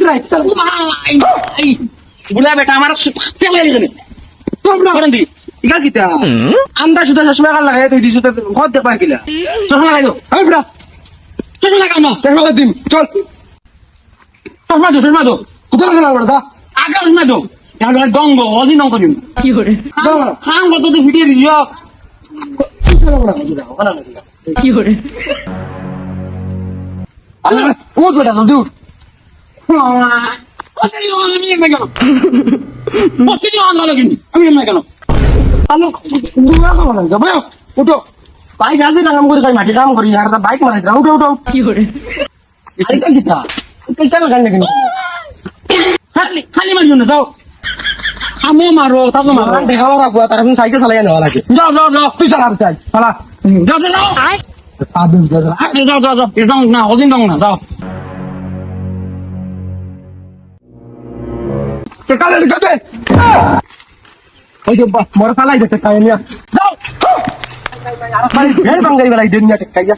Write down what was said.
right বুলা বেটা আমার পেলে গেলে তোমরা করেন দি ইকা কিতা আন্দা সুদা চশমা কাল লাগাই তুই দিছ তো কত দে পাকিলা চশমা লাগাই এই বড়া চশমা লাগাও না টাকা দিম চল চশমা দো কোথায় গেল বড়া দা আগে চশমা দো এখন দঙ্গ অদিন অঙ্ক দিন কি করে খান কত তো ভিডিও দিও কি করে ও বেটা দূর আমি এমনি কেন প্রতিদিন অন ভালো কিন্তু আমি এমনি কেন আলো দুয়া খাবো না যাবে উঠো বাইক আছে না কাম করে কই মাটি কাম করি আর বাইক মারাই দাও উঠো উঠো কি করে আরে কাল কিতা এই কাল গান নাকি খালি খালি মারিও না যাও আমো মারো তাজো মারো দেখা রাখবো তার এখন সাইকেল চালাই নেওয়া লাগে যাও যাও যাও তুই চালা চাই চালা যাও যাও যাও আদম দাদা যাও যাও যাও এরকম না অদিন দং না যাও তে কালে লিখাতে ওই যে মর ফালাই যেতে কাই নিয়া যাও আর পারি ভেল বাঙ্গাই বেলাই দেন না টেকাইয়া